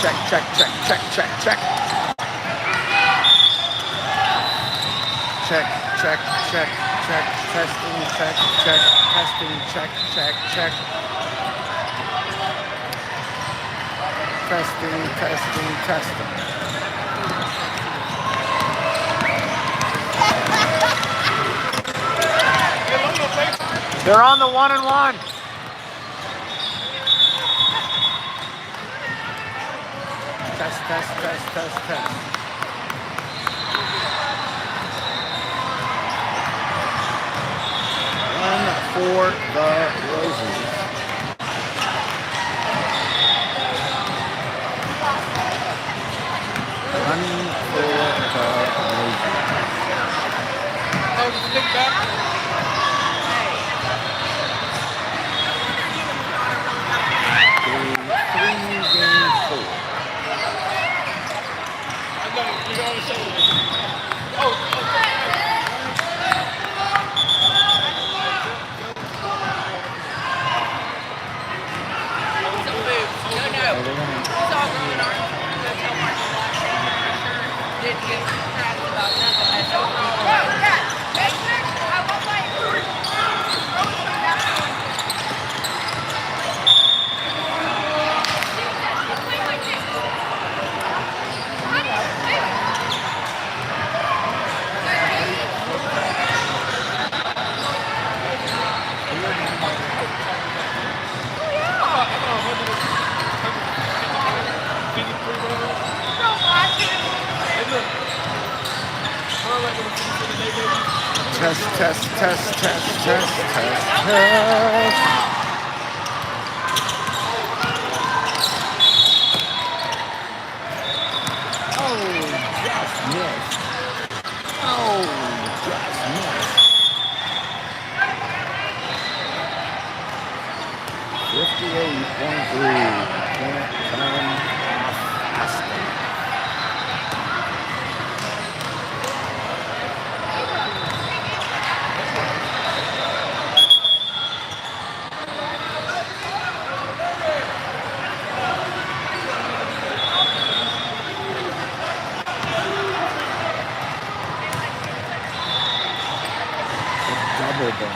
check, check, check, check, check, check. Check, check, check, check, testing, check, check, testing, check, check, check. Testing, testing, testing. They're on the 1-and-1. Test, test, test, test, test. Run for the Roses. Running for the Roses. Oh, stick back. Test, test, test, test, test, test, test. Oh, just missed. Oh, just missed. 58.3. Can't come off fast enough. Double ball.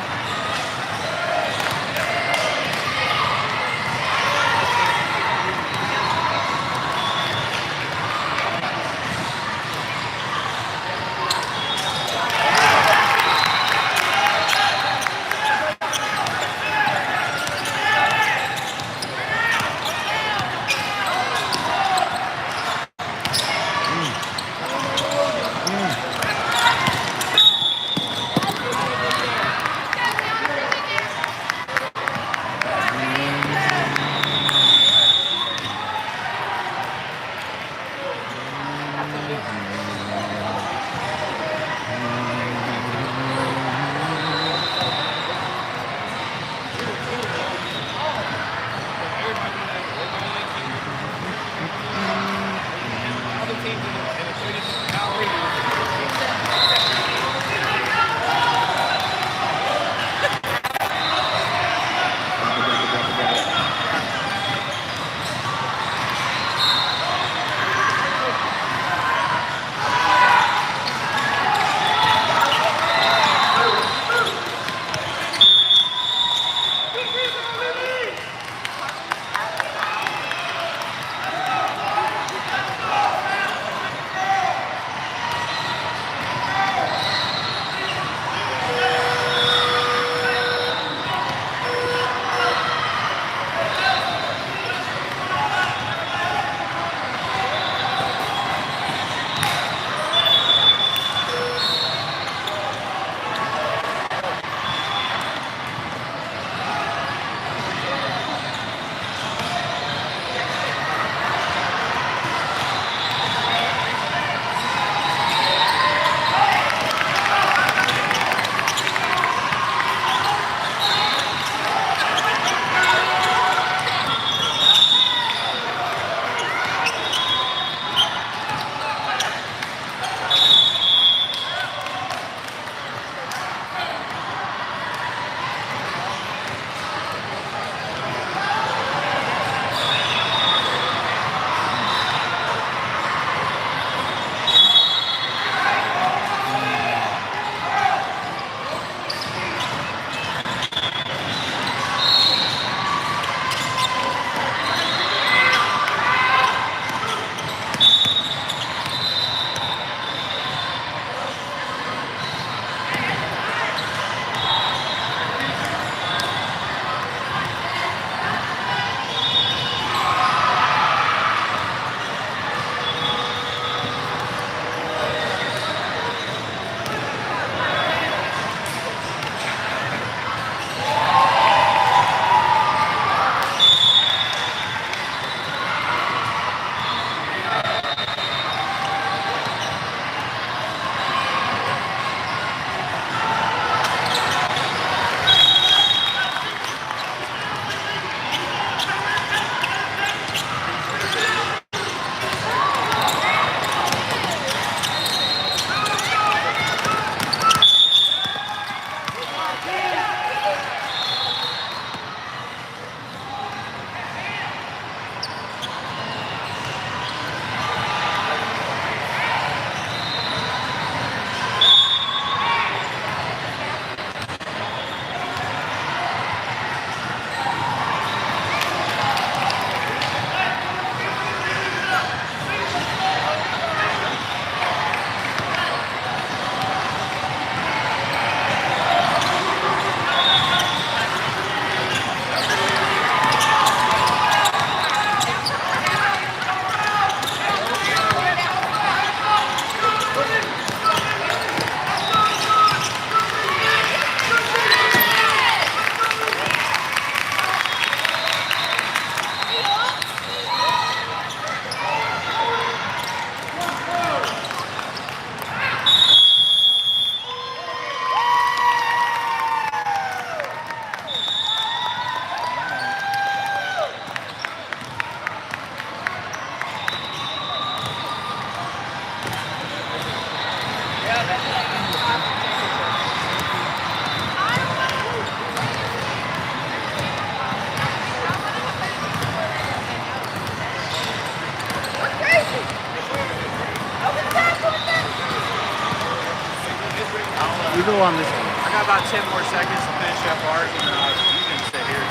total on this one? I got about 10 more seconds to finish up ours, and then you can stay here.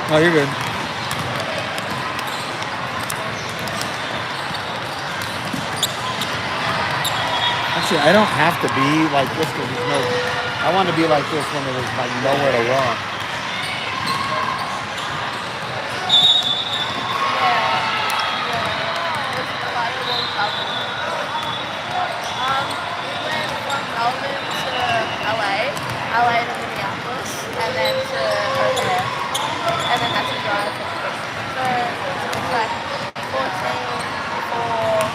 Oh, you're good. Actually, I don't have to be like this because there's no. I want to be like this when there's like nowhere to walk. LA to Minneapolis, and then to O'Hare, and then had to drive for like 14, 4,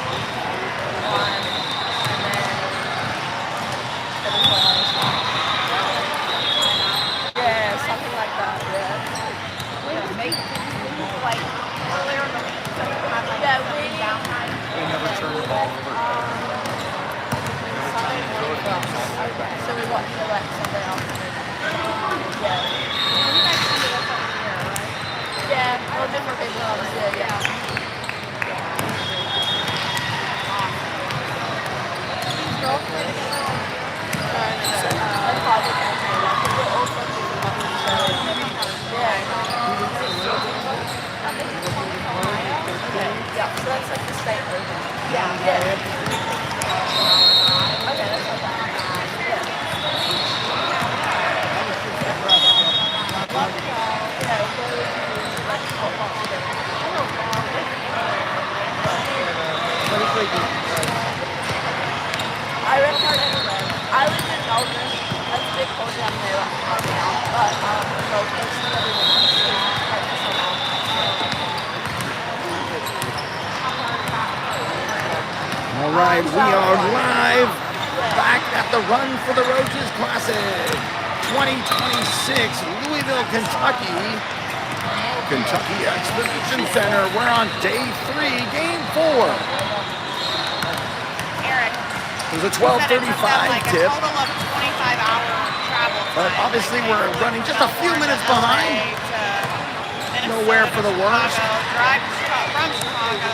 1, and then 7 hours. Yeah, something like that. Yeah. Like earlier in the week, yeah, we never turn the ball over. Sunday morning bus. Okay, so we watched the Lex Sunday afternoon. Yeah. Yeah, well, different people obviously, yeah. Yeah, so that's like the state version. Yeah. Okay, that's not bad. I read part anyway. I live in Melbourne. That's a big culture down there right now. But Gold Coast is All right, we are live back at the Run for the Roses Classic 2026, Louisville, Kentucky. Kentucky Exposition Center. We're on day 3, game 4. Eric. It was a 12:35 tip. A total of 25-hour travel time. But obviously we're running just a few minutes behind. Nowhere for the worst. Drive from Chicago.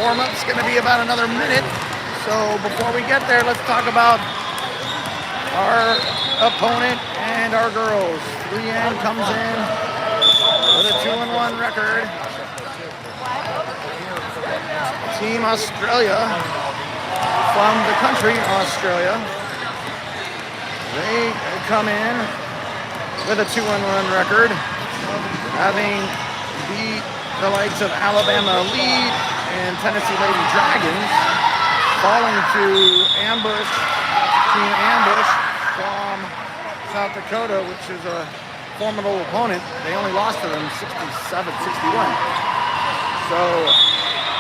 Warm-up's going to be about another minute. So before we get there, let's talk about our opponent and our girls. 3N comes in with a 2-1 record. Team Australia, from the country Australia, they come in with a 2-1 record, having beat the likes of Alabama Elite and Tennessee Lady Dragons, falling to Team Ambush from South Dakota, which is a formidable opponent. They only lost to them 67-61. So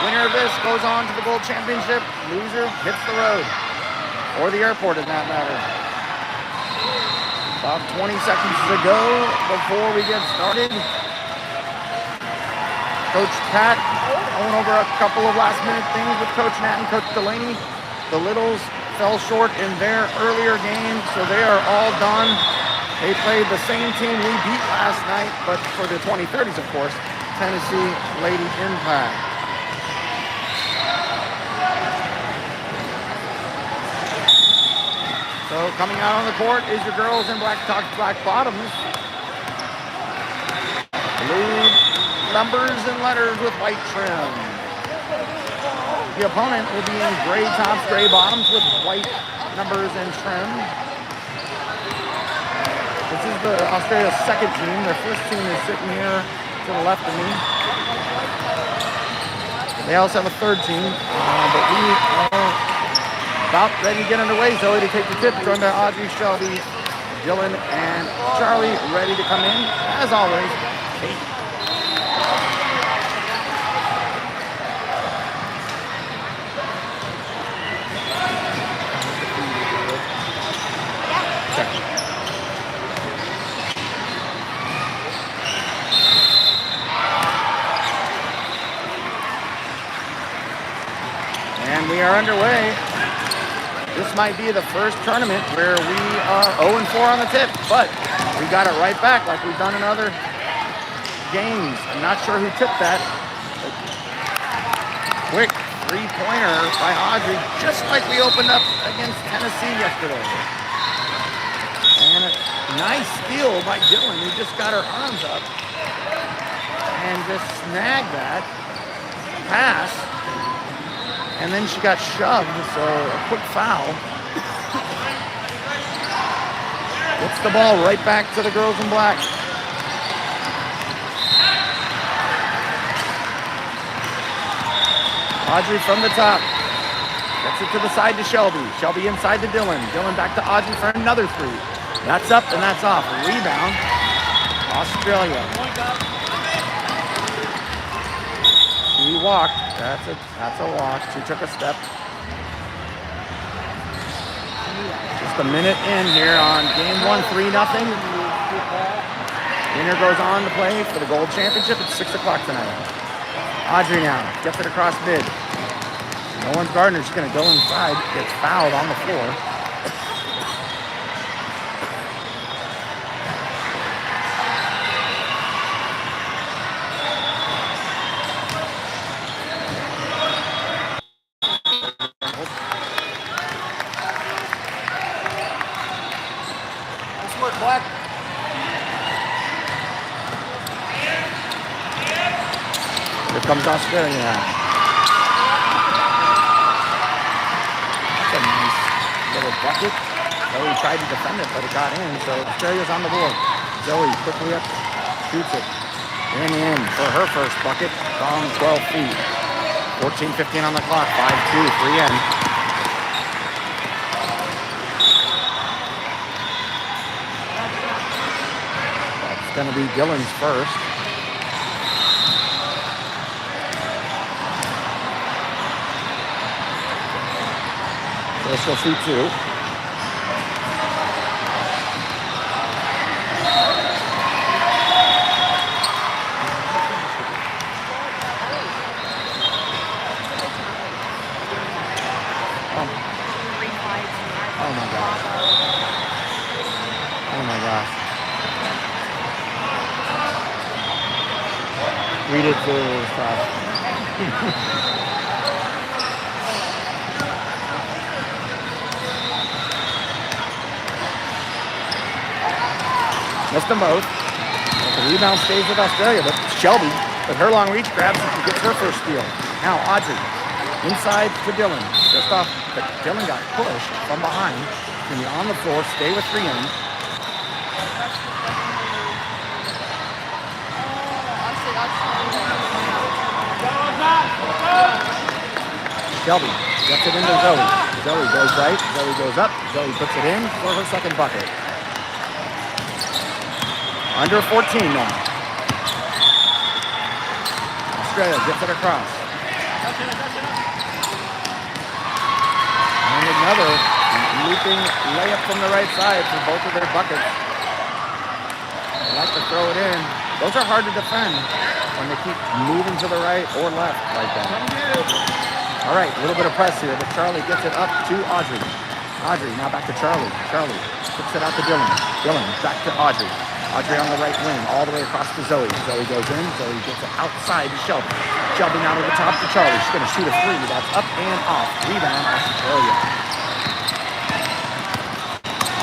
winner of this goes on to the World Championship. Loser hits the road, or the airport in that matter. About 20 seconds to go before we get started. Coach Pat going over a couple of last-minute things with Coach Nat and Coach Delaney. The Littles fell short in their earlier game, so they are all done. They played the same team we beat last night, but for the 2030s, of course, Tennessee Lady Impact. So coming out on the court is your girls in black tops, black bottoms. Blue numbers and letters with white trim. The opponent will be in gray tops, gray bottoms with white numbers and trim. This is the Australia's second team. Their first team is sitting here to the left of me. They also have a third team, but we are about ready to get underway. Zoe to take the tip, joined by Audrey, Shelby, Dylan, and Charlie, ready to come in. As always, Kate. are underway. This might be the first tournament where we are 0-4 on the tip, but we got it right back like we've done in other games. I'm not sure who tipped that. Quick three-pointer by Audrey, just like we opened up against Tennessee yesterday. And a nice steal by Dylan, who just got her arms up and just snagged that pass. And then she got shoved, so a quick foul. Gets the ball right back to the girls in black. Audrey from the top. Gets it to the side to Shelby. Shelby inside to Dylan. Dylan back to Audrey for another three. That's up and that's off. Rebound. Australia. She walked. That's a walk. She took a step. Just a minute in here on game 1, 3-0. Winner goes on to play for the gold championship at 6 o'clock tonight. Audrey now gets it across mid. No one's guarding her. She's going to go inside. Gets fouled on the floor. Nice work, Black. Here comes Australia now. That's a nice little bucket. Zoe tried to defend it, but it got in, so Australia's on the board. Zoe quickly up, shoots it. In for her first bucket from 12 feet. 14:15 on the clock, 5-2, 3 in. That's going to be Dylan's first. So she'll shoot two. Oh my gosh. Oh my gosh. Read it to stop. Missed them both. The rebound stays with Australia, but Shelby, with her long reach, grabs it and gets her first steal. Now Audrey, inside to Dylan. Just off, but Dylan got pushed from behind. Can be on the floor, stay with 3 in. Shelby gets it into Zoe. Zoe goes right, Zoe goes up, Zoe puts it in for her second bucket. Under 14 now. Australia gets it across. And another looping layup from the right side for both of their buckets. They like to throw it in. Those are hard to defend when they keep moving to the right or left like that. All right, a little bit of press here, but Charlie gets it up to Audrey. Audrey now back to Charlie. Charlie kicks it out to Dylan. Dylan back to Audrey. Audrey on the right wing, all the way across to Zoe. Zoe goes in. Zoe gets it outside to Shelby. Shelby now to the top to Charlie. She's going to shoot a three. That's up and off. Rebound, Australia.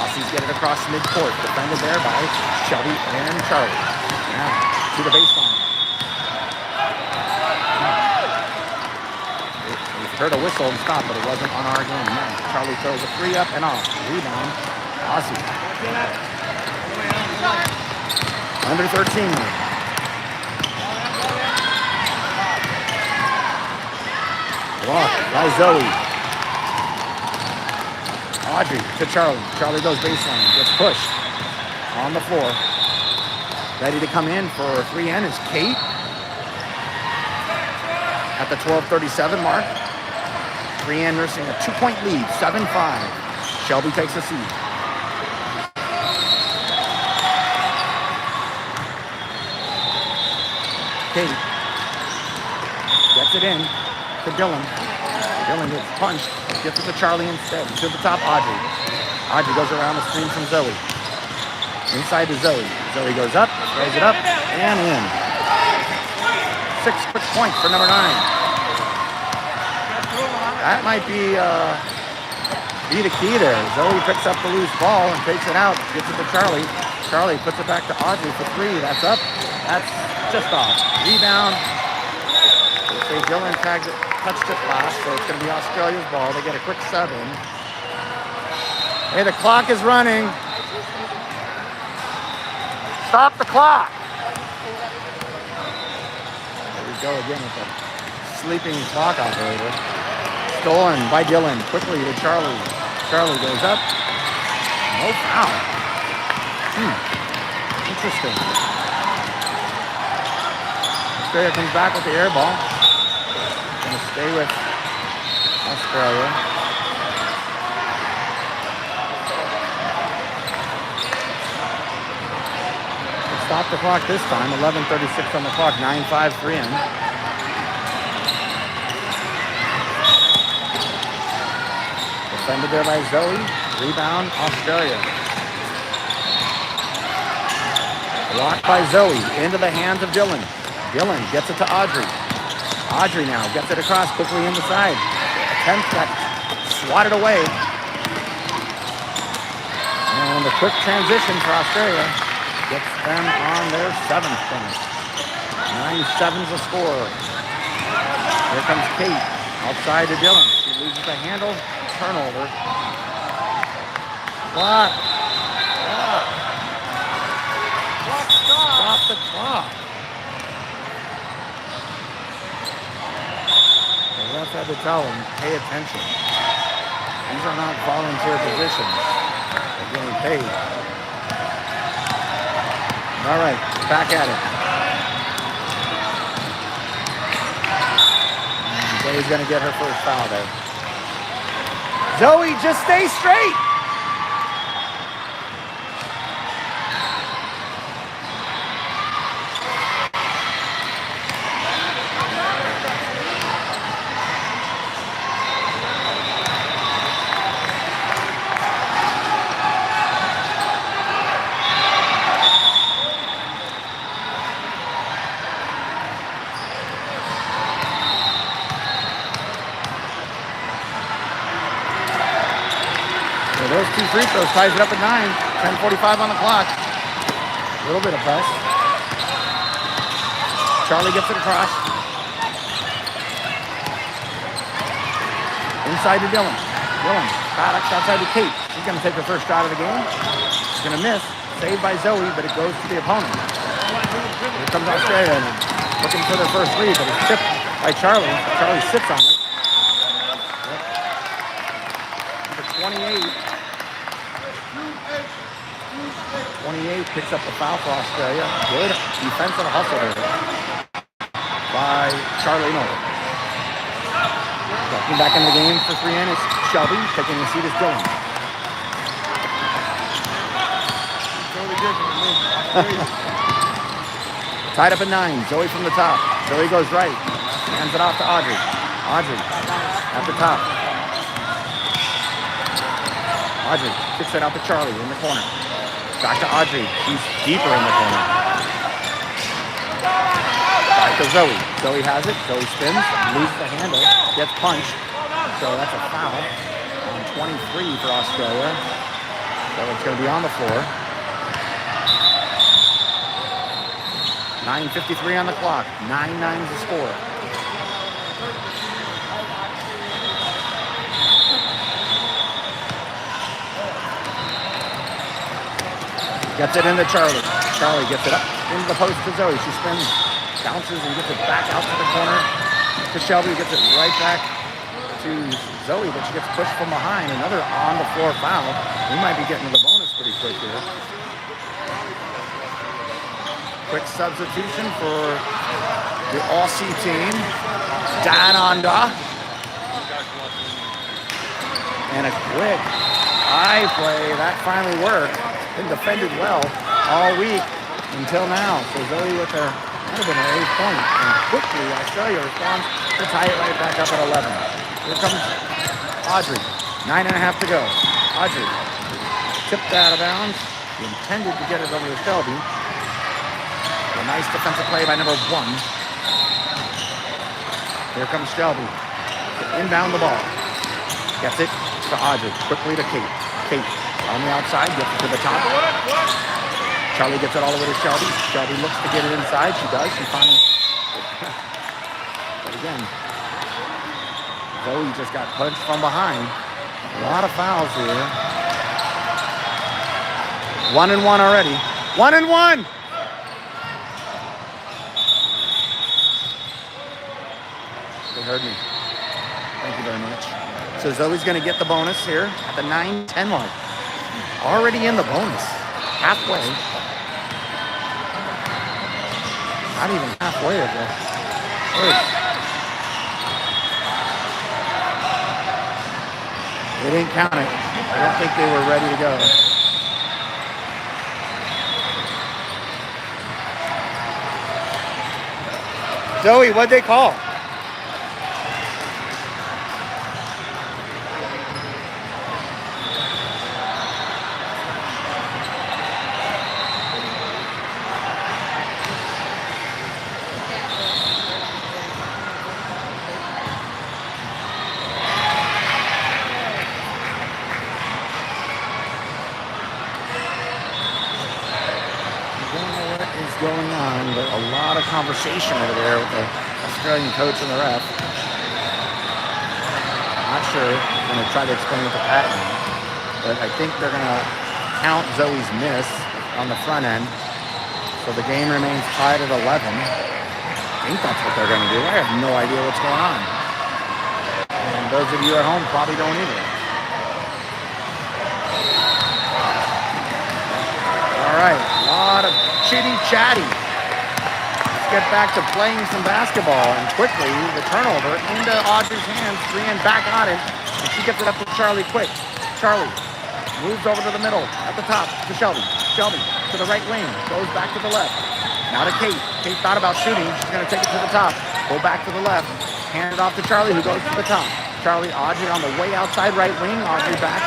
Aussies get it across midcourt. Defended there by Shelby and Charlie. Now to the baseline. We heard a whistle and stop, but it wasn't on our game. Now Charlie throws a three up and off. Rebound, Aussie. Under 13 now. Blocked by Zoe. Audrey to Charlie. Charlie goes baseline. Gets pushed on the floor. Ready to come in for 3N is Kate. At the 12:37 mark. 3N nursing a 2-point lead, 7-5. Shelby takes a seat. Kate gets it in to Dylan. Dylan gets punched. Gets it to Charlie instead. To the top, Audrey. Audrey goes around the screen from Zoe. Inside to Zoe. Zoe goes up, throws it up, and in. 6 quick points for number 9. That might be the key there. Zoe picks up the loose ball and takes it out. Gets it to Charlie. Charlie puts it back to Audrey for 3. That's up. That's just off. Rebound. They say Dylan touched it last, so it's going to be Australia's ball. They get a quick sub in. Hey, the clock is running. Stop the clock. There we go again with the sleeping clock operator. Stolen by Dylan. Quickly to Charlie. Charlie goes up. No foul. Interesting. Australia comes back with the air ball. Going to stay with Australia. Stop the clock this time. 11:36 on the clock. 9-5-3 in. Defended there by Zoe. Rebound, Australia. Blocked by Zoe. Into the hands of Dylan. Dylan gets it to Audrey. Audrey now gets it across quickly in the side. Attempt that. Swatted away. And the quick transition for Australia gets them on their 7th point. 9-7's the score. Here comes Kate. Outside to Dylan. She loses the handle. Turnover. Clock. Stop the clock. The ref had to tell them, pay attention. These are not volunteer positions. They're getting paid. All right, back at it. And Zoe's going to get her first foul there. Zoe, just stay straight. Those 2 free throws ties it up at 9. 10:45 on the clock. A little bit of press. Charlie gets it across. Inside to Dylan. Dylan products outside to Kate. She's going to take her first shot of the game. She's going to miss. Saved by Zoe, but it goes to the opponent. Here comes Australia looking for their first lead, but it's tipped by Charlie. Charlie sits on it. Number 28. 28 picks up the foul for Australia. Good defensive hustle there by Charlie Nolan. Walking back in the game for 3N is Shelby. Taking the seat is Dylan. Tied up at 9. Zoe from the top. Zoe goes right. Hands it off to Audrey. Audrey at the top. Audrey kicks it out to Charlie in the corner. Back to Audrey. She's deeper in the corner. Back to Zoe. Zoe has it. Zoe spins. Loses the handle. Gets punched. So that's a foul on 23 for Australia. So it's going to be on the floor. 9:53 on the clock. 9-9 is the score. Gets it into Charlie. Charlie gets it up into the post to Zoe. She spins, bounces, and gets it back out to the corner to Shelby. Gets it right back to Zoe, but she gets pushed from behind. Another on-the-floor foul. We might be getting to the bonus pretty quick here. Quick substitution for the Aussie team. Dananda. And a quick eye play. That finally worked. Been defended well all week until now. So Zoe with her, might have been her 8th point. And quickly, Australia responds to tie it right back up at 11. Here comes Audrey. 9.5 to go. Audrey tipped out of bounds. He intended to get it over to Shelby. A nice defensive play by number 1. Here comes Shelby. Inbound the ball. Gets it to Audrey. Quickly to Kate. Kate on the outside. Gets it to the top. Charlie gets it all the way to Shelby. Shelby looks to get it inside. She does. She finally... But again, Zoe just got punched from behind. A lot of fouls here. 1-1 already. 1-1! They heard me. Thank you very much. So Zoe's going to get the bonus here at the 9-10 mark. Already in the bonus. Halfway. Not even halfway of this. They didn't count it. I don't think they were ready to go. Zoe, what'd they call? Going on, but a lot of conversation over there with the Australian coach and the ref. Not sure. I'm going to try to explain it to Pat now, but I think they're going to count Zoe's miss on the front end, so the game remains tied at 11. I think that's what they're going to do. I have no idea what's going on, and those of you at home probably don't either. All right, a lot of chitty-chatty. Let's get back to playing some basketball. And quickly, the turnover into Audrey's hands. Brienne back on it. And she gets it up to Charlie quick. Charlie moves over to the middle, at the top, to Shelby. Shelby to the right wing. Goes back to the left. Now to Kate. Kate thought about shooting. She's going to take it to the top. Go back to the left. Hand it off to Charlie, who goes to the top. Charlie, Audrey on the way outside right wing. Audrey back.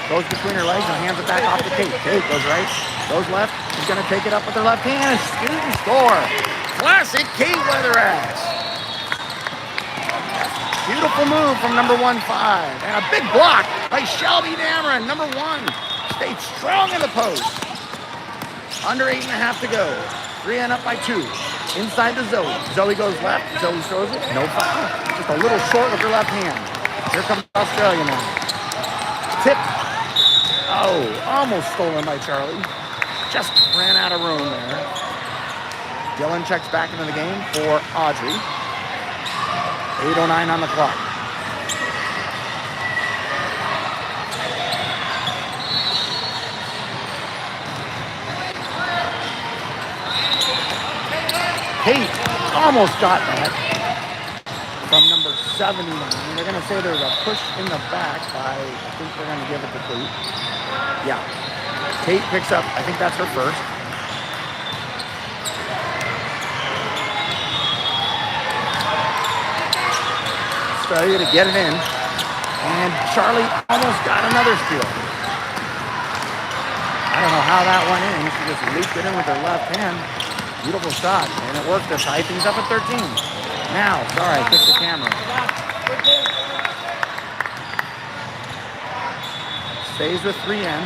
Goes between her legs and hands it back off to Kate. Kate goes right. Goes left. She's going to take it up with her left hand. Shoot and score. Classic Kate Weatherass. Beautiful move from number 1-5. And a big block by Shelby Dameron, number 1. Stayed strong in the post. Under 8.5 to go. Brienne up by 2. Inside to Zoe. Zoe goes left. Zoe throws it. No foul. Just a little short with her left hand. Here comes Australia now. Tip. Oh, almost stolen by Charlie. Just ran out of room there. Dylan checks back into the game for Audrey. 8:09 on the clock. Kate almost got that from number 79. They're going to say there's a push in the back by, I think they're going to give it to Kate. Yeah. Kate picks up, I think that's her first. Australia to get it in. And Charlie almost got another steal. I don't know how that went in. She just leaped it in with her left hand. Beautiful shot. And it worked to tie things up at 13. Now, sorry, I kicked the camera. Stays with 3N.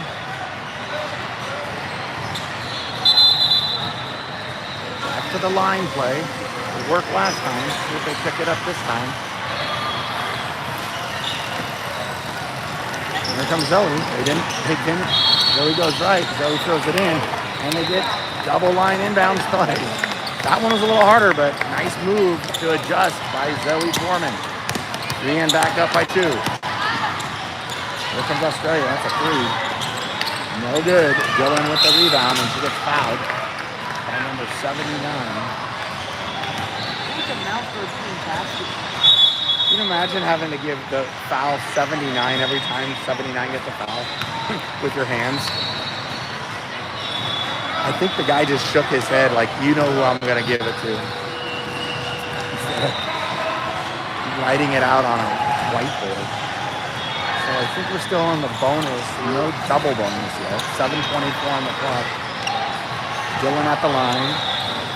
Back to the line play. It worked last time. See if they pick it up this time. Here comes Zoe. They didn't. Zoe goes right. Zoe throws it in. And they get double line inbounds play. That one was a little harder, but nice move to adjust by Zoe Foreman. 3N back up by 2. Here comes Australia. That's a 3. No good. Dylan with the rebound, and she gets fouled by number 79. Can you imagine having to give the foul 79 every time 79 gets a foul with your hands? I think the guy just shook his head like, you know who I'm going to give it to. Instead of writing it out on a whiteboard. So I think we're still on the bonus. No double bonus yet. 7:24 on the clock. Dylan at the line.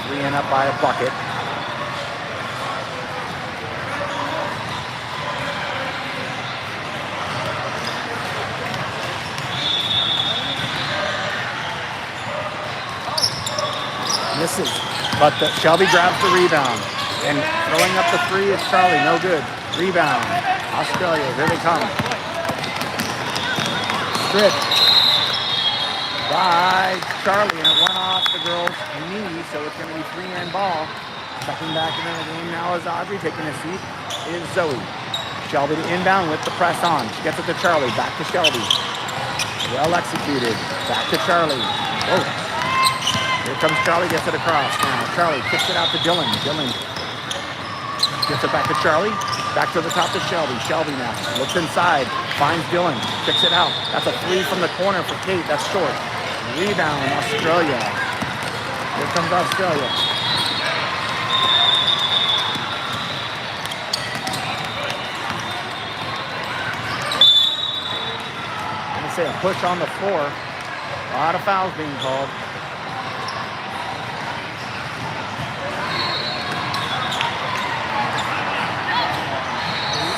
3 and up by a bucket. Misses, but Shelby grabs the rebound. And throwing up the 3 is Charlie, no good. Rebound, Australia, here they come. Stripped by Charlie, and it went off the girl's knee, so it's going to be 3-man ball. Checking back into the game now is Audrey, taking a seat is Zoe. Shelby to inbound with the press on. She gets it to Charlie, back to Shelby. Well executed, back to Charlie. Whoa. Here comes Charlie, gets it across now. Charlie kicks it out to Dylan. Dylan gets it back to Charlie. Back to the top to Shelby. Shelby now looks inside, finds Dylan, kicks it out. That's a 3 from the corner for Kate. That's short. Rebound, Australia. Here comes Australia. I'm going to say a push on the floor. A lot of fouls being called.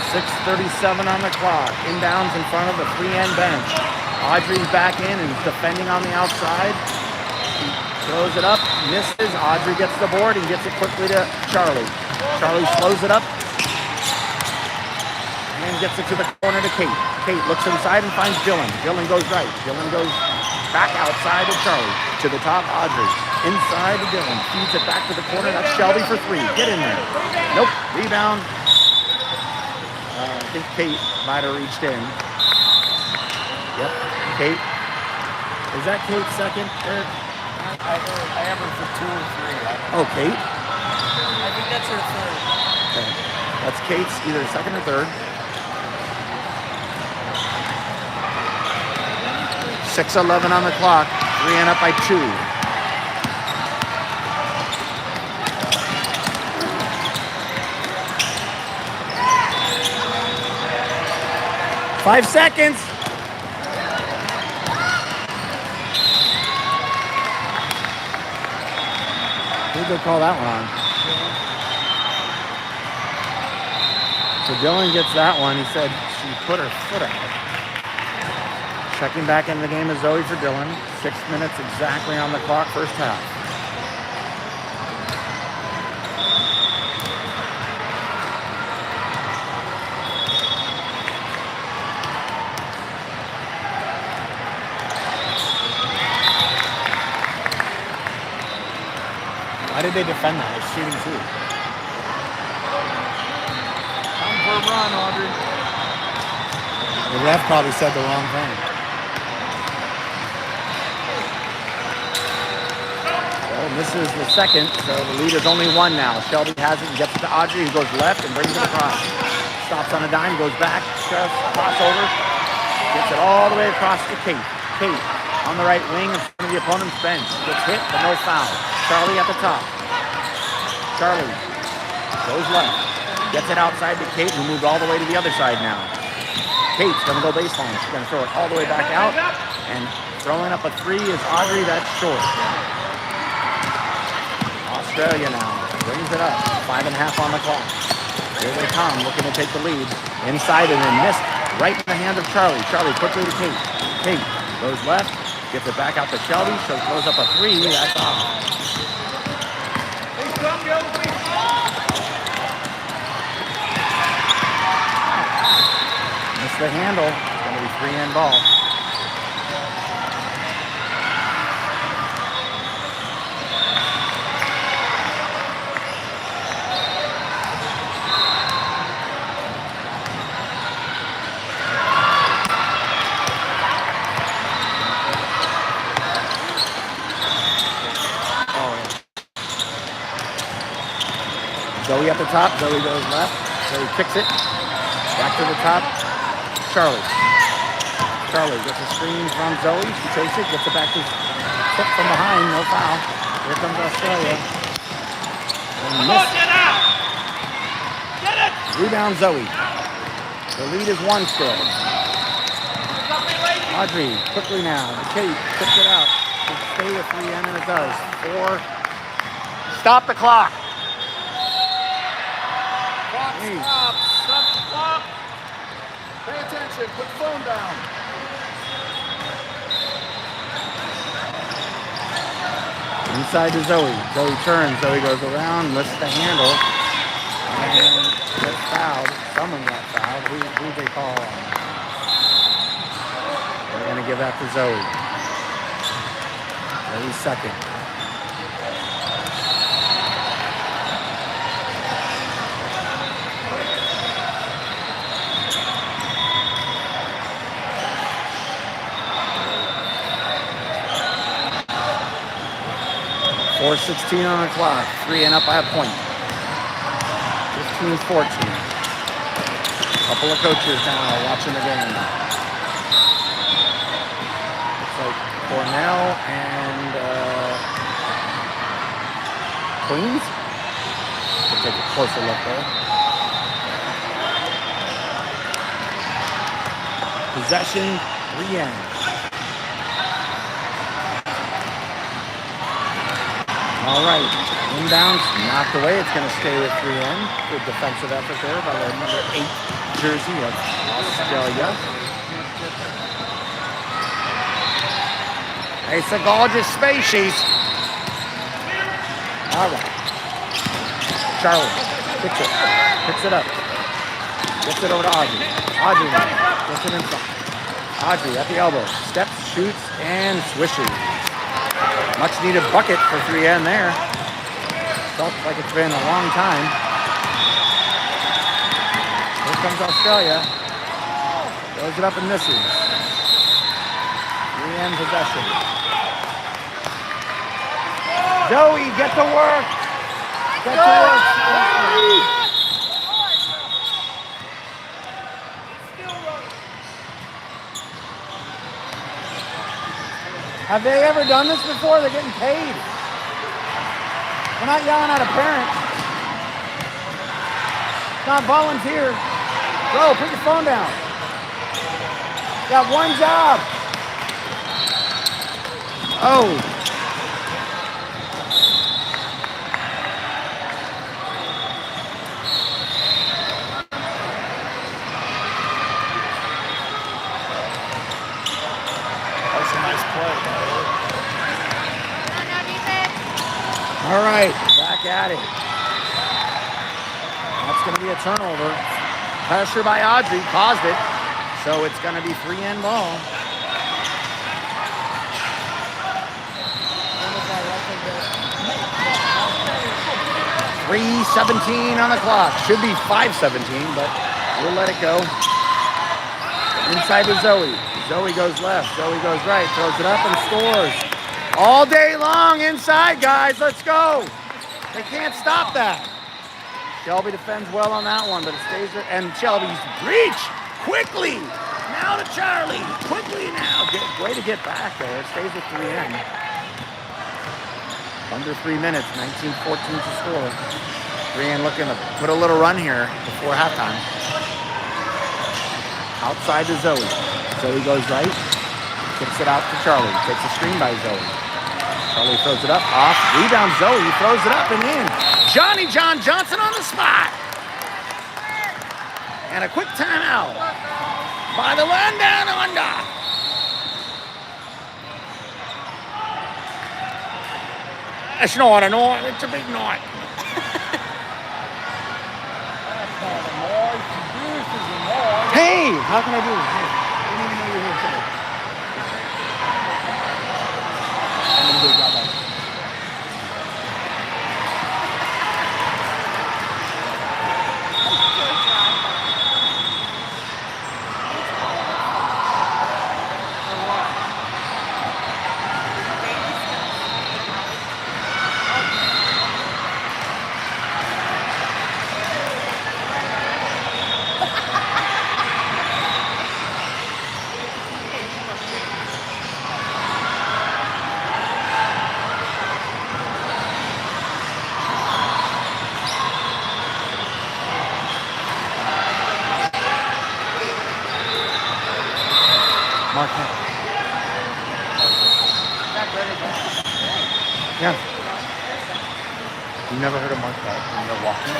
6:37 on the clock. Inbounds in front of the 3-end bench. Audrey's back in and defending on the outside. She throws it up, misses. Audrey gets the board and gets it quickly to Charlie. Charlie slows it up and gets it to the corner to Kate. Kate looks inside and finds Dylan. Dylan goes right. Dylan goes back outside to Charlie. To the top, Audrey. Inside to Dylan. Feeds it back to the corner. That's Shelby for 3. Get in there. Nope. Rebound. I think Kate might have reached in. Yep, Kate. Is that Kate's second, Eric? I have her for 2 or 3. Oh, Kate? I think that's her third. Okay. That's Kate's either second or third. 6:11 on the clock. 3 and up by 2. Five seconds. Who'd they call that one on? So Dylan gets that one. He said she put her foot out. Checking back into the game is Zoe for Dylan. 6 minutes exactly on the clock, first half. Why did they defend that? It's shooting 2. Time for a run, Audrey. The ref probably said the wrong thing. Well, this is the second, so the lead is only 1 now. Shelby has it and gets it to Audrey, who goes left and brings it across. Stops on a dime, goes back, crossover, gets it all the way across to Kate. Kate on the right wing in front of the opponent's bench. Gets hit, but no foul. Charlie at the top. Charlie goes left. Gets it outside to Kate, who moved all the way to the other side now. Kate's going to go baseline. She's going to throw it all the way back out. And throwing up a 3 is Audrey. That's short. Australia now brings it up. 5.5 on the clock. Here they come, looking to take the lead. Inside and then missed right in the hand of Charlie. Charlie quickly to Kate. Kate goes left. Gets it back out to Shelby. So throws up a 3. That's off. Missed the handle. It's going to be 3-hand ball. Zoe at the top. Zoe goes left. Zoe kicks it. Back to the top. Charlie. Charlie gets a screen from Zoe. She takes it. Gets it back to tip from behind. No foul. Here comes Australia. And miss. Get out! Get it! Rebound Zoe. The lead is 1 still. Audrey, quickly now. Kate kicks it out. It'll stay with 3N, and it does. 4. Stop the clock. Hey. Stop the clock. Pay attention. Put the phone down. Inside to Zoe. Zoe turns. Zoe goes around, lifts the handle, and gets fouled. Someone got fouled. Who they call on? They're going to give that to Zoe. Zoe's second. .4:16 on the clock. 3N up by a point. 15-14. Couple of coaches now watching the game. Looks like Cornell and Queens. We'll take a closer look there. Possession, 3N. All right, inbounds knocked away. It's going to stay with 3N. Good defensive effort there by the number 8 jersey of Australia. It's a gorgeous species. All right. Charlie picks it up. Gets it over to Audrey. Audrey gets it inside. Audrey at the elbow. Steps, shoots, and swishes. Much needed bucket for 3N there. Felt like it's been a long time. Here comes Australia. Throws it up and misses. 3N possession. Zoe, get to work. Get to work. Have they ever done this before? They're getting paid. We're not yelling at a parent. It's not volunteer. Bro, put your phone down. You got one job. Oh. That's a nice play. All right, back at it. That's going to be a turnover. Pressure by Audrey caused it. So it's going to be 3N ball. .3:17 on the clock. Should be 5:17, but we'll let it go. Inside to Zoe. Zoe goes left. Zoe goes right. Throws it up and scores. All day long inside, guys. Let's go. They can't stop that. Shelby defends well on that one, but it stays there. And Shelby's reach quickly. Now to Charlie. Quickly now. Way to get back there. It stays with 3N. Under 3 minutes. 19-14 to score. 3N looking to put a little run here before halftime. Outside to Zoe. Zoe goes right. Kicks it out to Charlie. Takes a screen by Zoe. Charlie throws it up. Off. Rebound Zoe. Throws it up and in. Johnny John Johnson on the spot. And a quick timeout by the one down under. It's not a night. It's a big night. Hey, how can I do this? I didn't even know you were here today. I'm gonna do a job on it. Yeah. You never heard of Marquette in Milwaukee?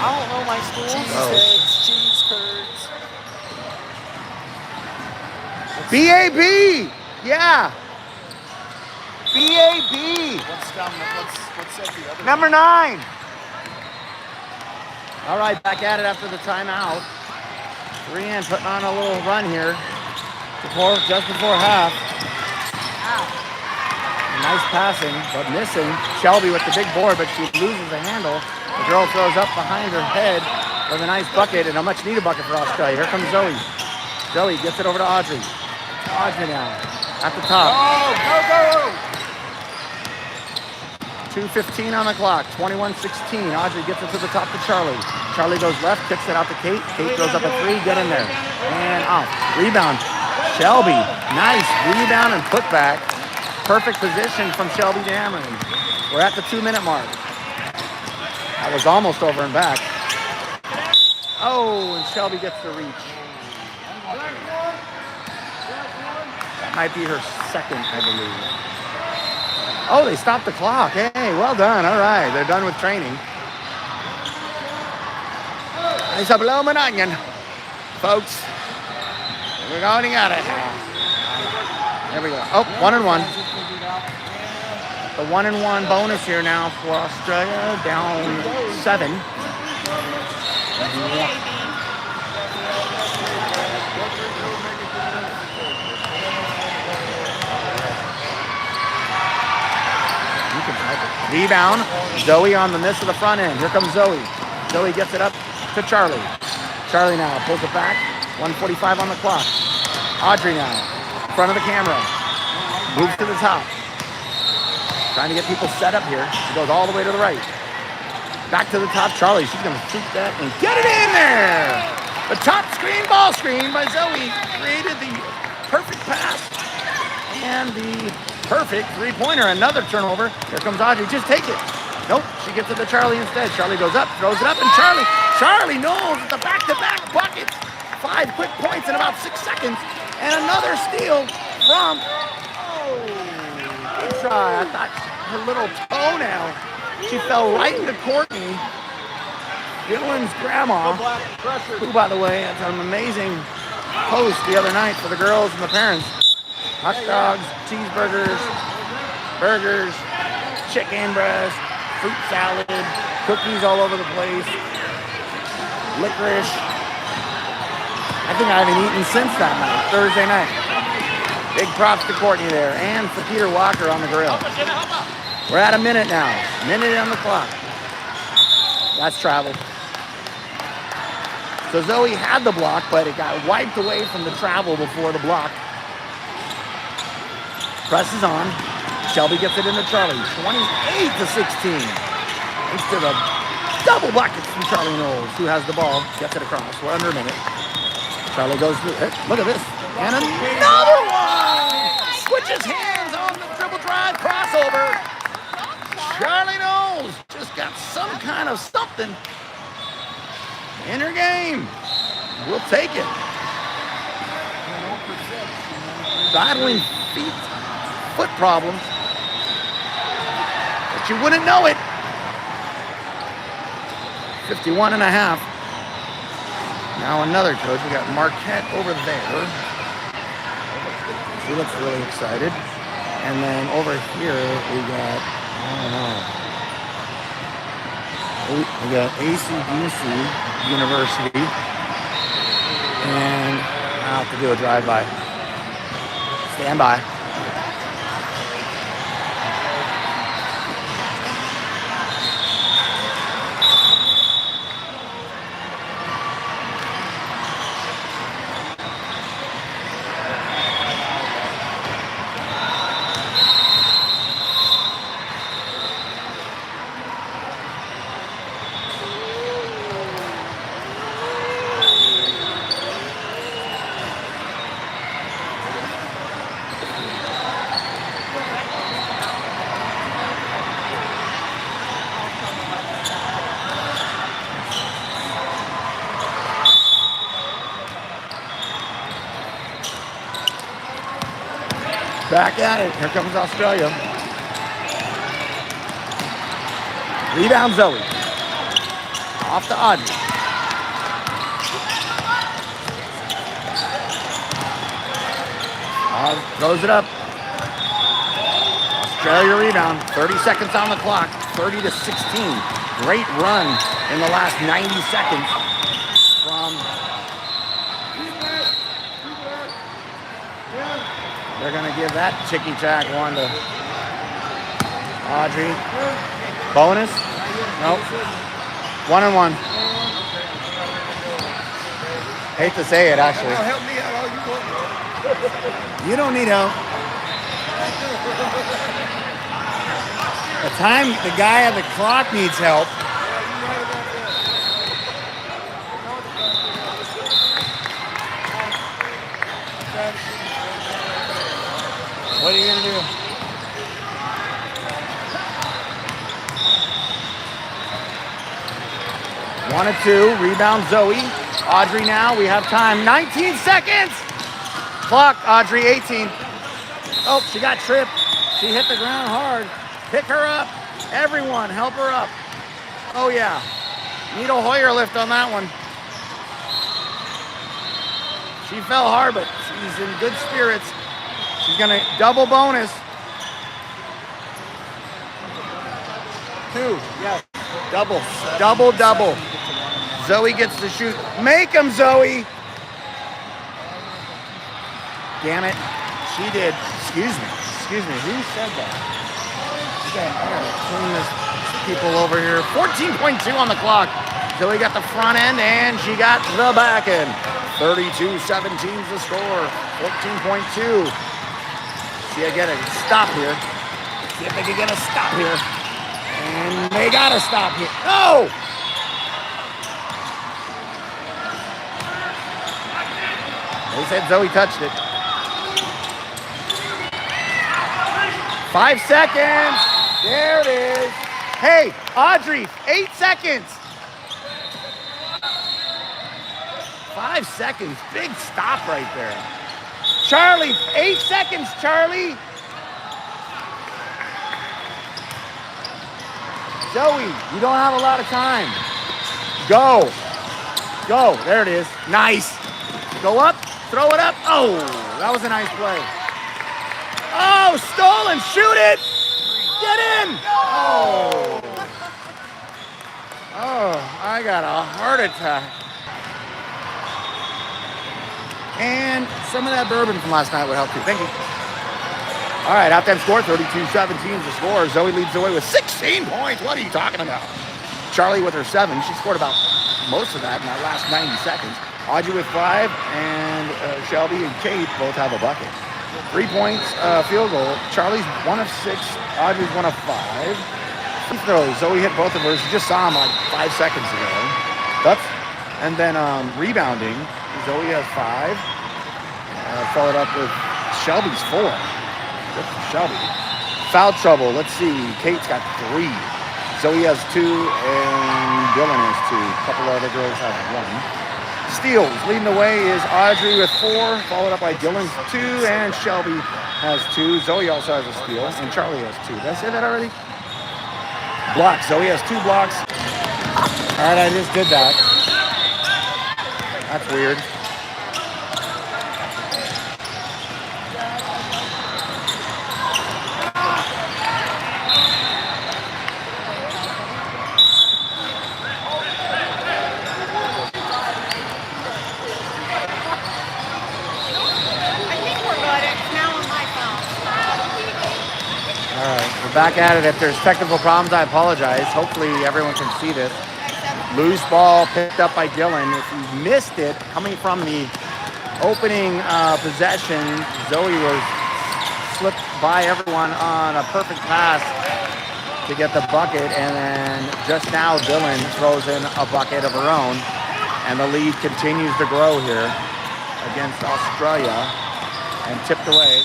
I don't know my schools. Oh. Cheese, cheese curds. BAB! Yeah! BAB! What's said the other Number 9. All right, back at it after the timeout. 3N putting on a little run here. Just before half. Nice passing, but missing. Shelby with the big board, but she loses the handle. The girl throws up behind her head with a nice bucket, and a much needed bucket for Australia. Here comes Zoe. Zoe gets it over to Audrey. Audrey now at the top. Go! 2:15 on the clock. 21-16. Audrey gets it to the top to Charlie. Charlie goes left, kicks it out to Kate. Kate throws up a 3. Get in there. And off. Rebound. Shelby. Nice rebound and putback. Perfect position from Shelby Dameron. We're at the 2-minute mark. That was almost over and back. Oh, and Shelby gets the reach. That might be her second, I believe. Oh, they stopped the clock. Hey, well done. All right, they're done with training. It's a blooming onion, folks. We're going at it now. There we go. Oh, 1-1. The 1-1 bonus here now for Australia, down 7. Rebound. Zoe on the miss of the front end. Here comes Zoe. Zoe gets it up to Charlie. Charlie now pulls it back. 1:45 on the clock. Audrey now, in front of the camera. Moves to the top. Trying to get people set up here. She goes all the way to the right. Back to the top. Charlie, she's going to shoot that and get it in there. The top screen, ball screen by Zoe created the perfect pass and the perfect 3-pointer. Another turnover. Here comes Audrey. Just take it. Nope. She gets it to Charlie instead. Charlie goes up, throws it up, and Charlie knows the back-to-back buckets. 5 quick points in about 6 seconds. And another steal from, good try. I thought her little toenail, she fell right into Courtney, Dylan's grandma, who, by the way, had an amazing post the other night for the girls and the parents. Hot dogs, cheeseburgers, burgers, chicken breast, fruit salad, cookies all over the place, licorice. I think I haven't eaten since that night, Thursday night. Big props to Courtney there, and for Peter Walker on the grill. We're at a minute now. Minute on the clock. That's travel. So Zoe had the block, but it got wiped away from the travel before the block. Presses on. Shelby gets it into Charlie. 28-16. Thanks to the double buckets from Charlie Knowles, who has the ball. Gets it across. We're under a minute. Charlie goes through it. Look at this. And another one! Switches hands on the dribble drive crossover. Charlie Knowles just got some kind of something in her game. We'll take it. Battling foot problems. But you wouldn't know it. 51.5. Now another coach. We got Marquette over there. She looks really excited. And then over here we got, I don't know. We got ACDC University. And I'll have to do a drive-by. Stand by. Back at it. Here comes Australia. Rebound Zoe. Off to Audrey. Throws it up. Australia rebound. 30 seconds on the clock. 30 to 16. Great run in the last 90 seconds from. They're going to give that ticky-tack one to Audrey. Bonus? Nope. 1-1. Hate to say it, actually. Help me out all you want. You don't need help. The time the guy at the clock needs help. What are you gonna do? One of two. Rebound Zoe. Audrey now. We have time. 19 seconds. Clock, Audrey, 18. Oh, she got tripped. She hit the ground hard. Pick her up. Everyone, help her up. Oh, yeah. Need a Hoyer lift on that one. She fell hard, but she's in good spirits. She's going to double bonus. 2, yes. Double. Double, double. Zoe gets to shoot. Make them, Zoe. Damn it. She did. Excuse me. Who said that? Okay, I gotta clean this people over here. 14.2 on the clock. Zoe got the front end and she got the back end. 32-17's the score. 14.2. See, I get a stop here. See if they can get a stop here. And they got to stop here. No! They said Zoe touched it. 5 seconds. There it is. Hey, Audrey, 8 seconds. 5 seconds. Big stop right there. Charlie, 8 seconds, Charlie. Zoe, you don't have a lot of time. Go. Go. There it is. Nice. Go up. Throw it up. Oh, that was a nice play. Oh, stolen. Shoot it. Get in. Oh. Oh, I got a heart attack. And some of that bourbon from last night would help too. Thank you. All right, halftime score, 32-17 is the score. Zoe leads the way with 16 points. What are you talking about? Charlie with her 7. She scored about most of that in that last 90 seconds. Audrey with 5, and Shelby and Kate both have a bucket. 3 points, field goal. Charlie's 1 of 6. Audrey's 1 of 5. Free throws. Zoe hit both of hers. You just saw them like 5 seconds ago. And then rebounding. Zoe has 5. Followed up with Shelby's 4. Good for Shelby. Foul trouble. Let's see. Kate's got 3. Zoe has 2, and Dylan has 2. A couple of other girls have 1. Steals. Leading the way is Audrey with 4, followed up by Dylan's 2, and Shelby has 2. Zoe also has a steal, and Charlie has 2. Did I say that already? Blocks. Zoe has 2 blocks. All right, I just did that. That's weird. Back at it. If there's technical problems, I apologize. Hopefully everyone can see this. Loose ball picked up by Dylan. If you missed it, coming from the opening possession, Zoe was slipped by everyone on a perfect pass to get the bucket, and then just now Dylan throws in a bucket of her own, and the lead continues to grow here against Australia, and tipped away.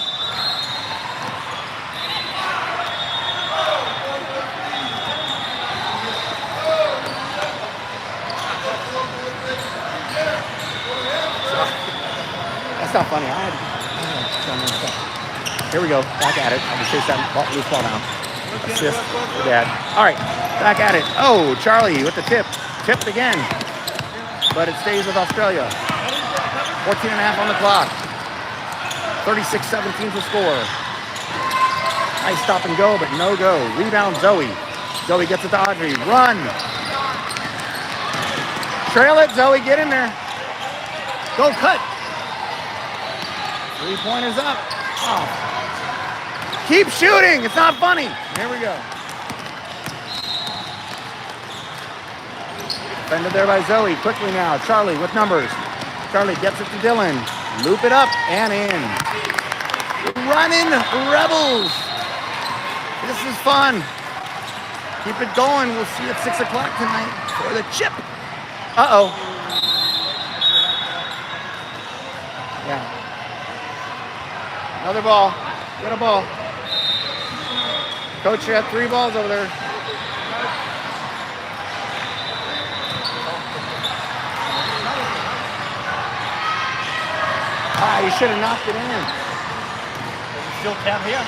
Not funny. Here we go. Back at it. I can chase that loose ball down. assist for Dad. All right, back at it. Oh, Charlie with the tip. Tipped again, but it stays with Australia. 14 and a half on the clock. 36-17 to score. Nice stop and go, but no go. Rebound, Zoe. Zoe gets it to Audrey. Run. Trail it, Zoe. Get in there. Go cut. 3-pointers up. Oh. Keep shooting. It's not funny. Here we go. Defended there by Zoe. Quickly now. Charlie with numbers. Charlie gets it to Dylan. Loop it up and in. Running Rebels. This is fun. Keep it going. We'll see you at 6 o'clock tonight for the chip. Uh-oh. Yeah. Another ball. Get a ball. Coach, you had 3 balls over there. Ah, you should have knocked it in. Still count here?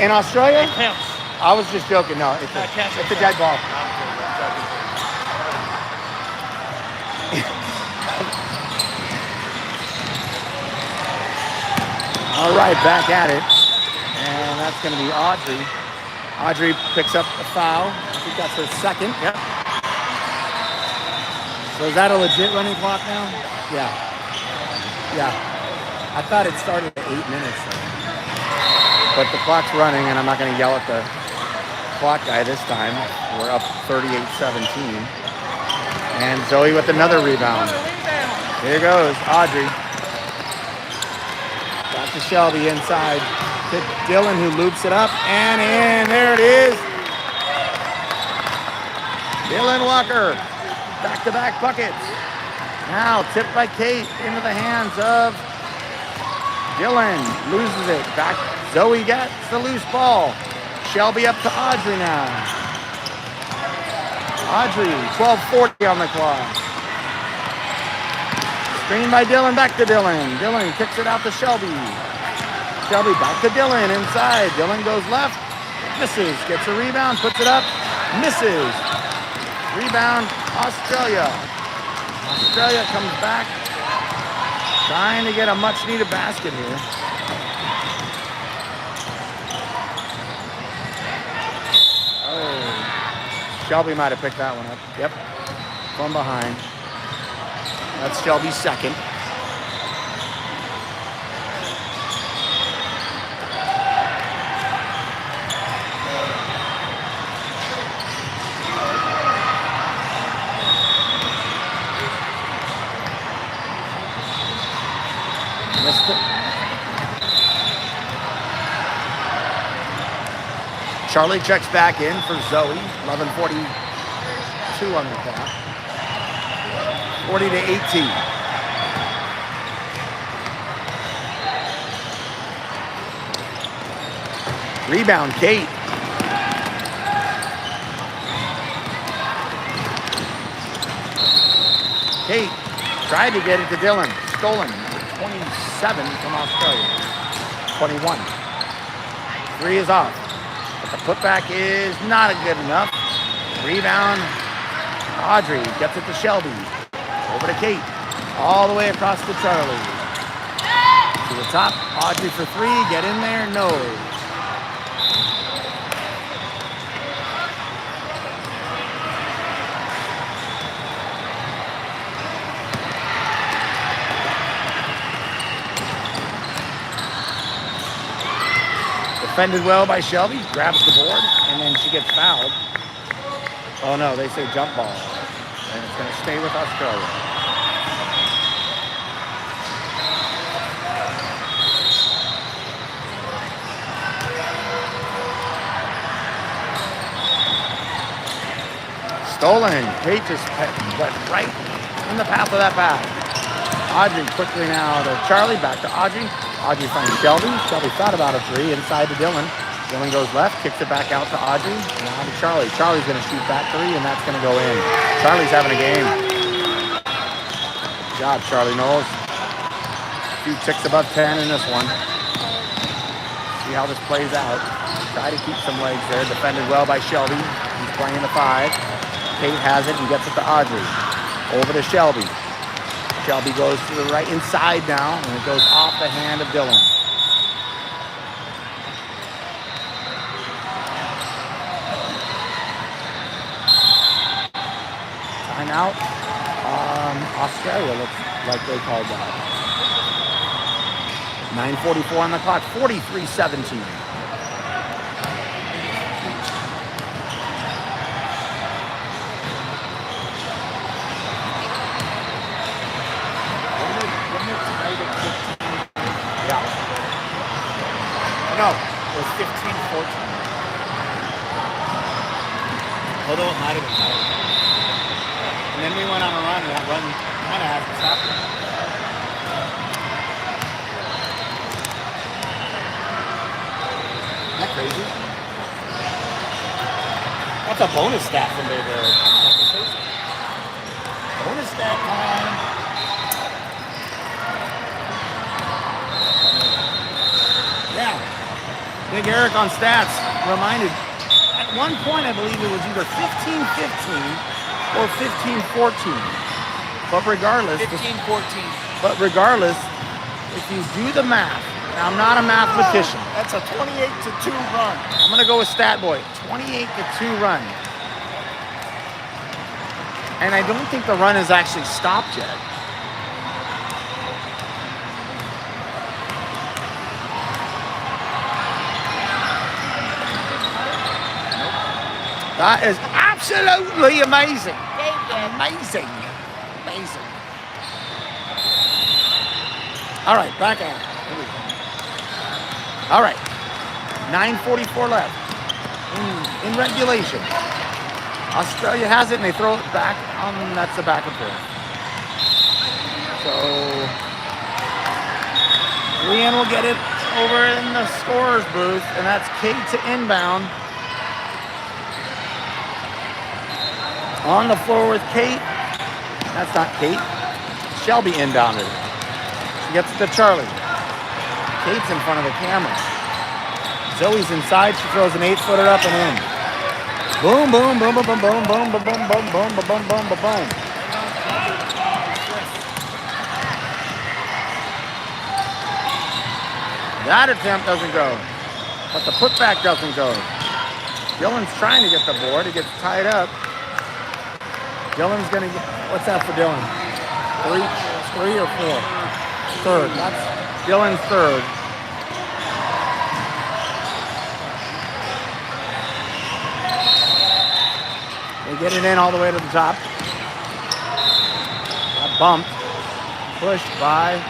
In Australia? It counts. I was just joking. No, it's a dead ball. All right, back at it. And that's going to be Audrey. Audrey picks up a foul. I think that's her second. Yep. So is that a legit running clock now? Yeah. Yeah. I thought it started at 8 minutes. But the clock's running, and I'm not going to yell at the clock guy this time. We're up 38-17. And Zoe with another rebound. Here goes Audrey. Back to Shelby inside. To Dylan, who loops it up and in. There it is. Dylan Walker. Back-to-back buckets. Now tipped by Kate into the hands of Dylan. Loses it. Back. Zoe gets the loose ball. Shelby up to Audrey now. Audrey, 12:40 on the clock. Screen by Dylan, back to Dylan. Dylan kicks it out to Shelby. Shelby back to Dylan inside. Dylan goes left, misses, gets a rebound, puts it up, misses. Rebound, Australia. Australia comes back, trying to get a much needed basket here. Oh, Shelby might have picked that one up. Yep, from behind. That's Shelby's second. Missed it. Charlie checks back in for Zoe. 11:42 on the clock. 40-18. Rebound, Kate. Kate tried to get it to Dylan. Stolen. 27 from Australia. 21. 3 is off. But the putback is not good enough. Rebound. Audrey gets it to Shelby. Over to Kate. All the way across to Charlie. To the top. Audrey for 3. Get in there. No. Defended well by Shelby. Grabs the board. And then she gets fouled. Oh no, they say jump ball. And it's going to stay with Australia. Stolen. Kate just went right in the path of that pass. Audrey quickly now to Charlie. Back to Audrey. Audrey finds Shelby. Shelby thought about a 3 inside to Dylan. Dylan goes left, kicks it back out to Audrey. Now to Charlie. Charlie's going to shoot that 3, and that's going to go in. Charlie's having a game. Good job, Charlie Knowles. A few ticks above 10 in this one. See how this plays out. Try to keep some legs there. Defended well by Shelby. He's playing the 5. Kate has it and gets it to Audrey. Over to Shelby. Shelby goes to the right inside now, and it goes off the hand of Dylan. Timeout. Australia looks like they called that. 9:44 on the clock. 43-17. No, it was 15-14. Although it might have been tight. And then we went on a run, and that run kind of hasn't stopped. Isn't that crazy? That's a bonus stat from the conversation. Bonus stat time. Yeah. Big Eric on stats reminded, at one point I believe it was either 15-15 or 15-14. But regardless, 15-14. But regardless, if you do the math, now I'm not a mathematician. That's a 28-2 run. I'm gonna go with Stat Boy. 28-2 run. And I don't think the run has actually stopped yet. That is absolutely amazing. Amazing. Amazing. All right, back at it. Here we go. All right. 9:44 left in regulation. Australia has it, and they throw it back. That's the back and forth. So Leanne will get it over in the scorer's booth, and that's Kate to inbound. On the floor with Kate. That's not Kate. Shelby inbounded. She gets it to Charlie. Kate's in front of the camera. Zoe's inside. She throws an 8-footer up and in. Boom, boom, boom, boom, boom, boom, boom, boom, boom, boom, boom, boom, boom, boom, boom. That attempt doesn't go, but the putback doesn't go. Dylan's trying to get the board. It gets tied up. Dylan's gonna get, what's that for Dylan? Three or 4? Third. That's Dylan's third. They get it in all the way to the top. Got bumped. Pushed by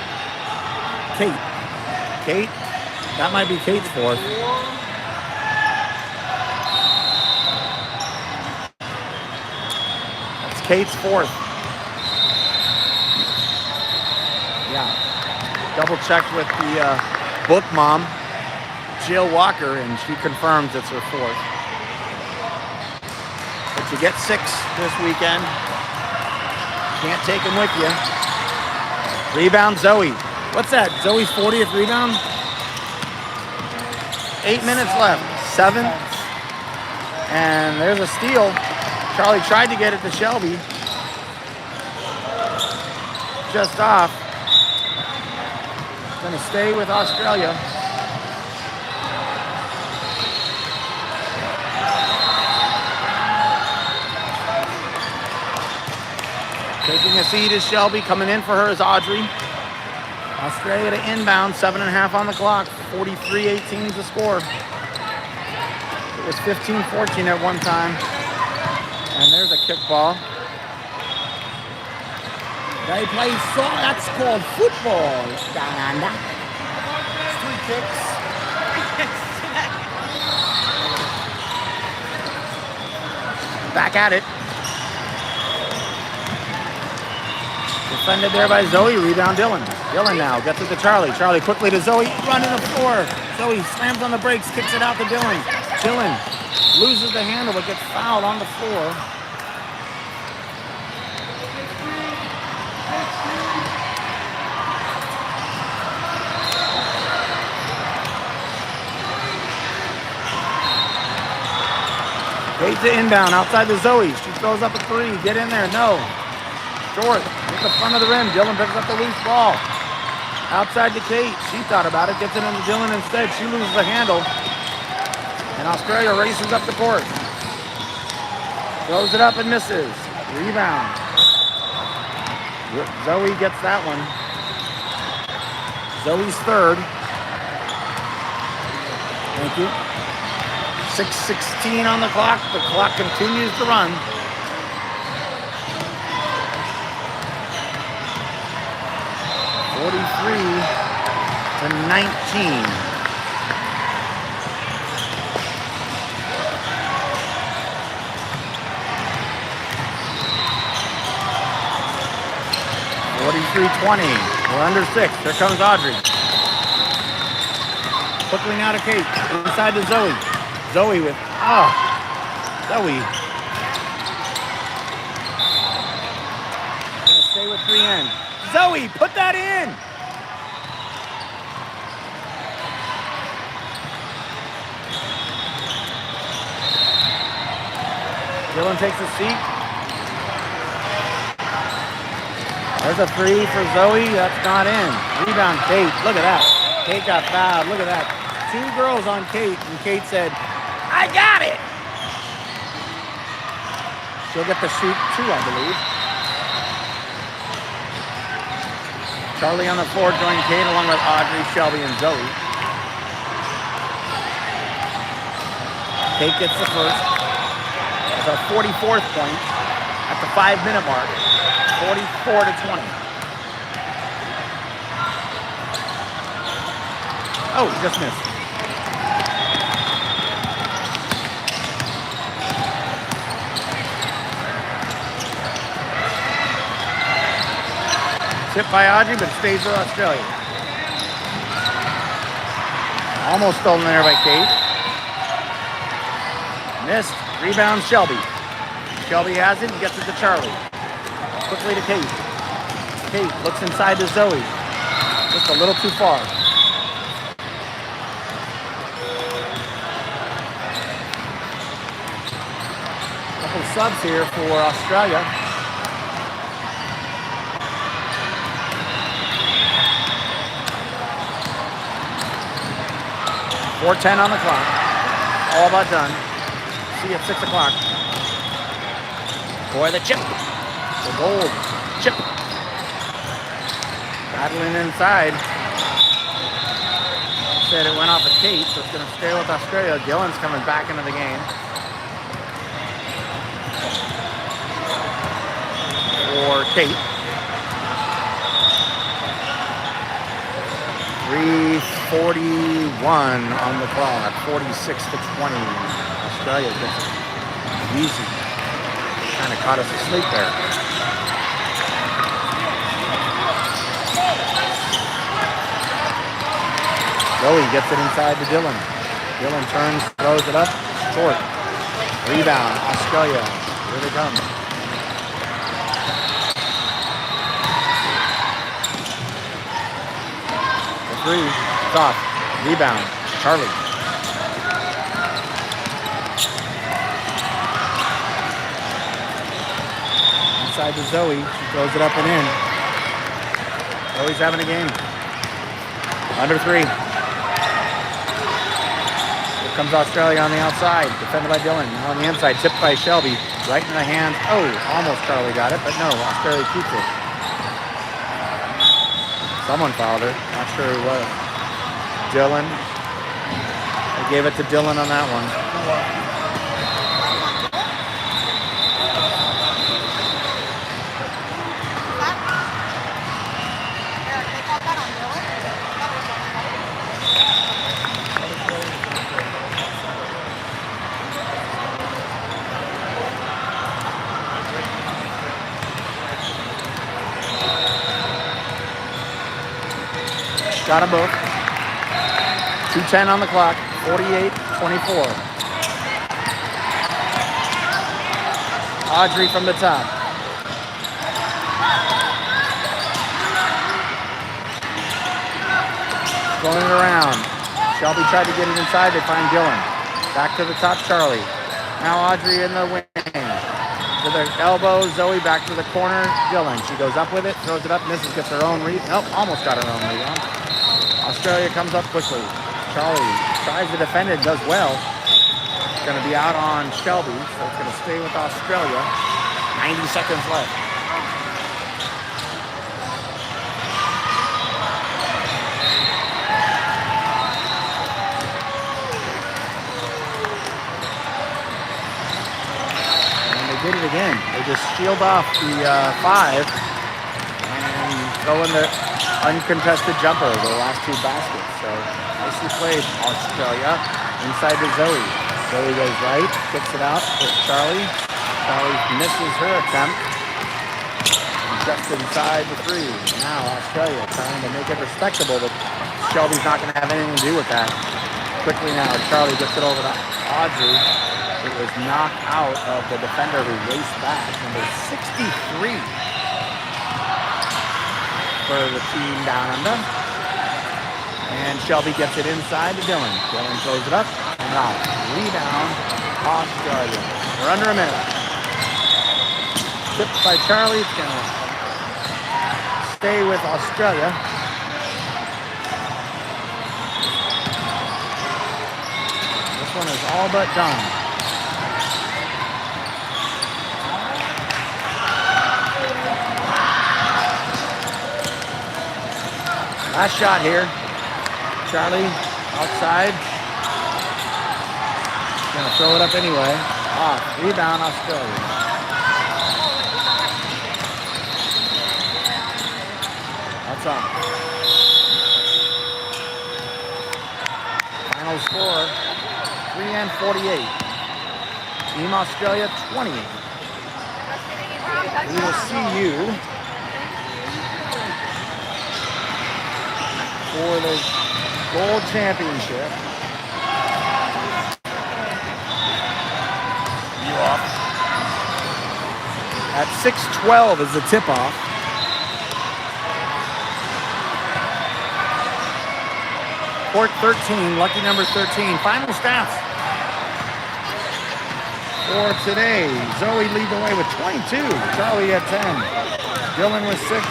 Kate. Kate, that might be Kate's fourth. That's Kate's fourth. Yeah. Double checked with the book mom, Jill Walker, and she confirms it's her fourth. But you get 6 this weekend. Can't take them with you. Rebound, Zoe. What's that? Zoe's 40th rebound? 8 minutes left. 7. And there's a steal. Charlie tried to get it to Shelby. Just off. Going to stay with Australia. Taking a seat is Shelby. Coming in for her is Audrey. Australia to inbound, 7.5 on the clock. 43-18 is the score. It was 15-14 at one time. And there's a kickball. They play that's called football down under. 3 kicks. Back at it. Defended there by Zoe. Rebound Dylan. Dylan now gets it to Charlie. Charlie quickly to Zoe. Running the floor. Zoe slams on the brakes. Kicks it out to Dylan. Dylan loses the handle but gets fouled on the floor. Kate to inbound, outside to Zoe. She throws up a three. Get in there. No. Short. Hit the front of the rim. Dylan picks up the loose ball. Outside to Kate. She thought about it. Gets it into Dylan instead. She loses the handle. And Australia races up the court. Throws it up and misses. Rebound. Zoe gets that one. Zoe's third. Thank you. 6:16 on the clock. The clock continues to run. (43-19). We're under 6. Here comes Audrey. Quickly now to Kate. Inside to Zoe. Zoe with, Zoe. Gonna stay with 3 in. Zoe, put that in. Dylan takes a seat. There's a 3 for Zoe. That's not in. Rebound, Kate. Look at that. Kate got fouled. Look at that. 2 girls on Kate, and Kate said, I got it. She'll get the shoot 2, I believe. Charlie on the floor joined Kate along with Audrey, Shelby, and Zoe. Kate gets the first. It's our 44th point at the 5-minute mark. 44-20. Oh, just missed. Tip by Audrey, but stays with Australia. Almost stolen there by Kate. Missed. Rebound, Shelby. Shelby has it and gets it to Charlie. Quickly to Kate. Kate looks inside to Zoe. Just a little too far. Couple subs here for Australia. .4:10 on the clock. All about done. See you at 6 o'clock. Boy, the chip. The gold chip. Battling inside. Said it went off of Kate, so it's going to stay with Australia. Dylan's coming back into the game. For Kate. 3:41 on the clock. 46-20. Australia gets it easy. Kind of caught us asleep there. Zoe gets it inside to Dylan. Dylan turns, throws it up, short. Rebound, Australia. Here they come. The 3, it's off. Rebound, Charlie. Inside to Zoe. She throws it up and in. Zoe's having a game. Under 3. Here comes Australia on the outside. Defended by Dylan. Now on the inside. Tipped by Shelby. Right in the hands. Oh, almost Charlie got it, but no. Australia keeps it. Someone fouled her. Not sure who was. Dylan. They gave it to Dylan on that one. Got them both. 2:10 on the clock. 48-24. Audrey from the top. Throwing it around. Shelby tried to get it inside. They find Dylan. Back to the top, Charlie. Now Audrey in the wing. To the elbow, Zoe back to the corner. Dylan, she goes up with it, throws it up, misses, gets her own read. Nope, almost got her own read on. Australia comes up quickly. Charlie tries to defend it, does well. It's going to be out on Shelby, so it's going to stay with Australia. 90 seconds left. Did it again. They just shield off the 5 and throw in the uncontested jumper, the last 2 baskets. So nicely played, Australia. Inside to Zoe. Zoe goes right, kicks it out to Charlie. Charlie misses her attempt. Just inside the 3. Now Australia trying to make it respectable, but Shelby's not going to have anything to do with that. Quickly now, Charlie gets it over to Audrey. It was knocked out of the defender who raced back, number 63 for the team down under. And Shelby gets it inside to Dylan. Dylan throws it up and out. Rebound, Australia. We're under a minute. Tipped by Charlie. It's going to stay with Australia. This one is all but done. Last shot here. Charlie outside. Gonna throw it up anyway. Off. Rebound, Australia. That's off. Final score 3:48. Team Australia 20. We will see you for the gold championship. You off. At 6:12 is the tip-off. Court 13, lucky number 13. Final stats for today. Zoe lead the way with 22. Charlie at 10. Dylan with 6.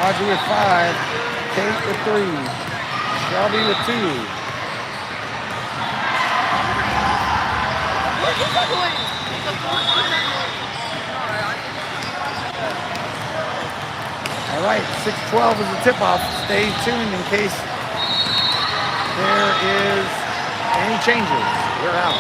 Audrey with 5. Kate with 3. Shelby with 2. All right, 6:12 is the tip-off. Stay tuned in case there is any changes. We're out.